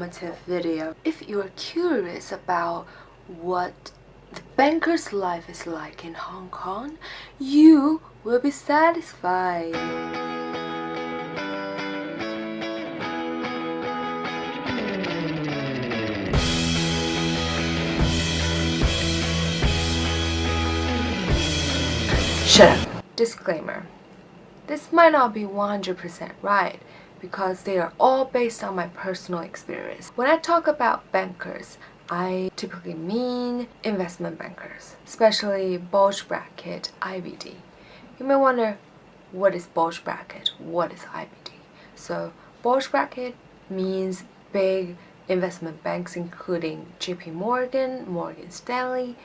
informative video. If you're curious about what the banker's life is like in Hong Kong, you will be satisfied. Shut up. Disclaimer. This might not be 100% right because they are all based on my personal experience. When I talk about bankers, I typically mean investment bankers, especially bulge bracket IBD. You may wonder, what is bulge bracket? What is IBD? So bulge bracket means big investment banks including JP Morgan, Morgan Stanley,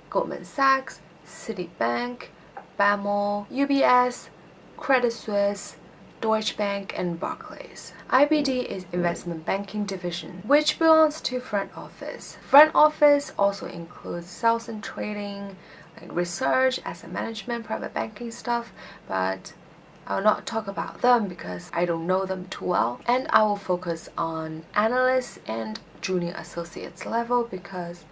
Goldman Sachs, Citibank, BAML, UBS, Credit Suisse, Deutsche Bank, and Barclays. IBD is investment banking division, which belongs to front office. Front office also includes sales and trading, like research, asset management, private banking stuff, but I will not talk about them because I don't know them too well. And I will focus on analysts and junior associates level because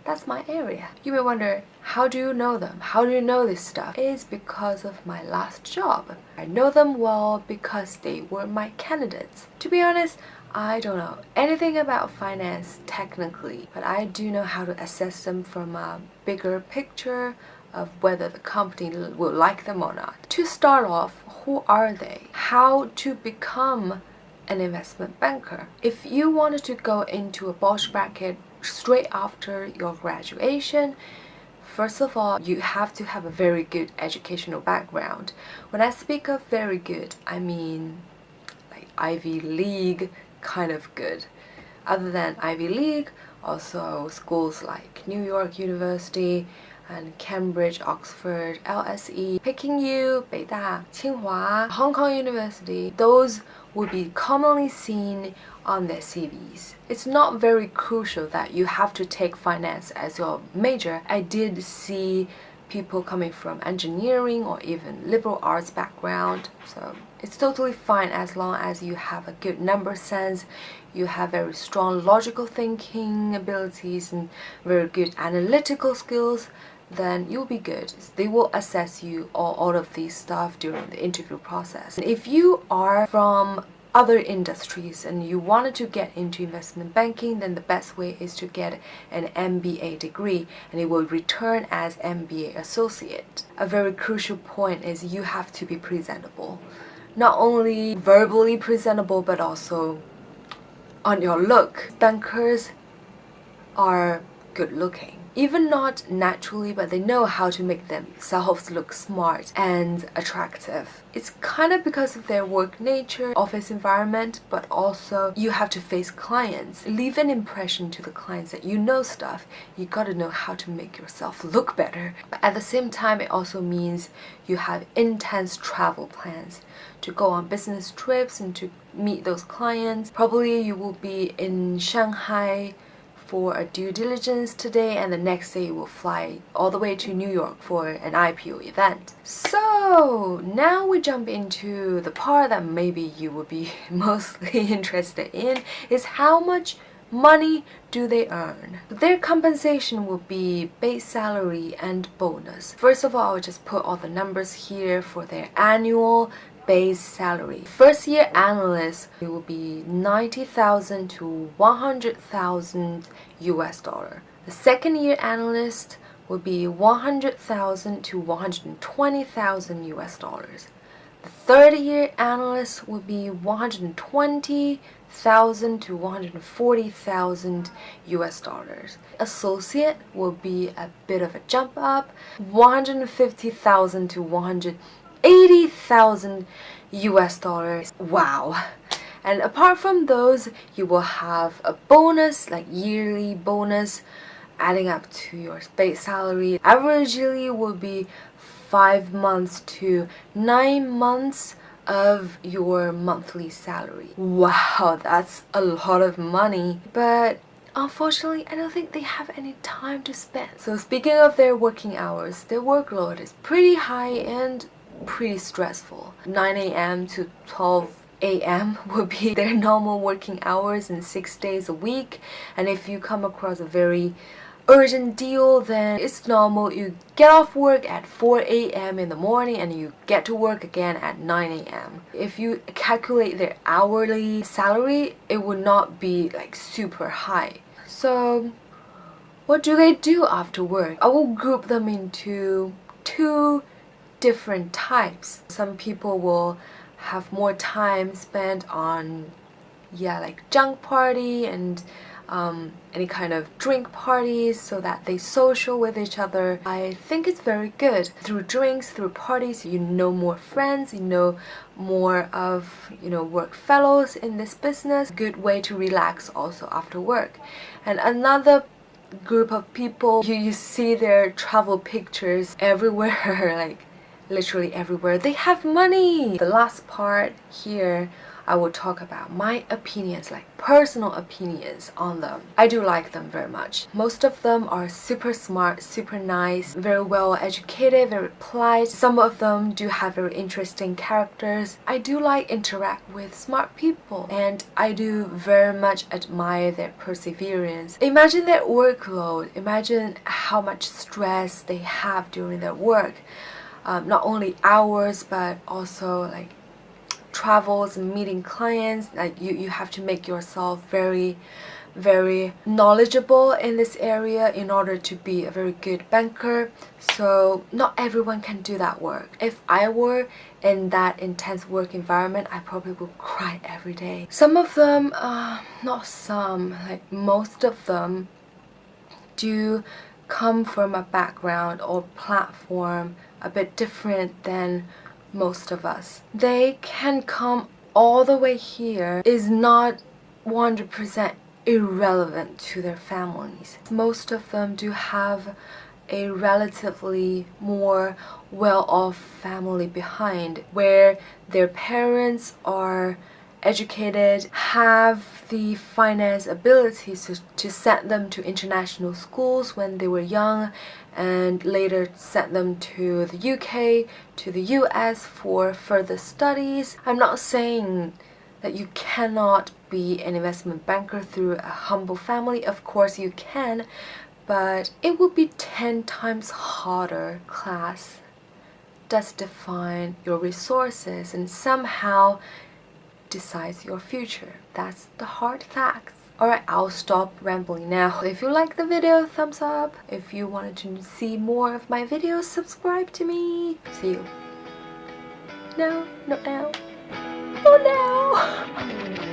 that's my area. You may wonder, how do you know them? How do you know this stuff? It's because of my last job. I know them well because they were my candidates. To be honest, I don't know anything about finance technically, but I do know how to assess them from a bigger picture of whether the company will like them or not. To start off, who are they? How to become an investment banker? If you wanted to go into a bulge bracket straight after your graduation, first of all, you have to have a very good educational background. When I speak of very good, I mean like Ivy League kind of good. Other than Ivy League, also schools like New York University and Cambridge, Oxford, LSE, Peking U, Beida, Tsinghua, Hong Kong University, those would be commonly seen on their CVs. It's not very crucial that you have to take finance as your major. I did see people coming from engineering or even liberal arts background, so it's totally fine as long as you have a good number sense, you have very strong logical thinking abilities and very good analytical skills, then you'll be good. They will assess you all of these stuff during the interview process. If you are from other industries and you wanted to get into investment banking, then the best way is to get an MBA degree and it will return as MBA associate. A very crucial point is you have to be presentable. Not only verbally presentable but also on your look. Bankers are good looking. Even not naturally, but they know how to make themselves look smart and attractive. It's kind of because of their work nature, office environment, but also you have to face clients. Leave an impression to the clients that you know stuff. You gotta know how to make yourself look better. But at the same time, it also means you have intense travel plans to go on business trips and to meet those clients. Probably you will be in Shanghai for a due diligence today, and the next day you will fly all the way to New York for an IPO event. So now we jump into the part that maybe you would be mostly interested in, is how much money do they earn? Their compensation will be base salary and bonus. First of all, I'll just put all the numbers here for their annual base salary. First year analyst, it will be 90,000 to 100,000 US dollar. The second year analyst will be 100,000 to 120,000 US dollars. The third year analyst will be 120,000 to 140,000 US dollars. Associate will be a bit of a jump up, 150,000 to 180,000 US dollars. Wow. And apart from those, you will have a bonus, like yearly bonus, adding up to your base salary. Averagely will be 5 months to 9 months of your monthly salary. Wow, that's a lot of money. But unfortunately, I don't think they have any time to spend. So speaking of their working hours, their workload is pretty high and pretty stressful. 9 a.m. to 12 a.m. would be their normal working hours and 6 days a week. And if you come across a very urgent deal, then it's normal. You get off work at 4 a.m. in the morning and you get to work again at 9 a.m. If you calculate their hourly salary, it would not be like super high. So what do they do after work? I will group them into two different types. Some people will have more time spent on like junk party and any kind of drink parties so that they social with each other. I think it's very good. Through drinks, through parties, you know more friends, you know more of work fellows in this business. Good way to relax also after work. And another group of people, you see their travel pictures everywhere, like literally everywhere. They have money. The last part here, I will talk about my opinions, like personal opinions on them. I do like them very much. Most of them are super smart, super nice, very well educated, very polite. Some of them do have very interesting characters. I do like interact with smart people, and I do very much admire their perseverance. Imagine their workload. Imagine how much stress they have during their work. Not only hours, but also like travels and meeting clients. Like you have to make yourself very knowledgeable in this area in order to be a very good banker. So not everyone can do that work. If I were in that intense work environment, I probably would cry every day. Some of them, not some, like most of them do come from a background or platform a bit different than most of us. They can come all the way here is not 100% irrelevant to their families. Most of them do have a relatively more well-off family behind, where their parents are educated, have the finance abilities to send them to international schools when they were young, and later sent them to the UK, to the US for further studies. I'm not saying that you cannot be an investment banker through a humble family. Of course you can, but it would be 10 times harder. Class does define your resources and somehow decides your future. That's the hard facts. Alright, I'll stop rambling now. If you like the video, thumbs up. If you wanted to see more of my videos, subscribe to me. See you. No, not now. Not now.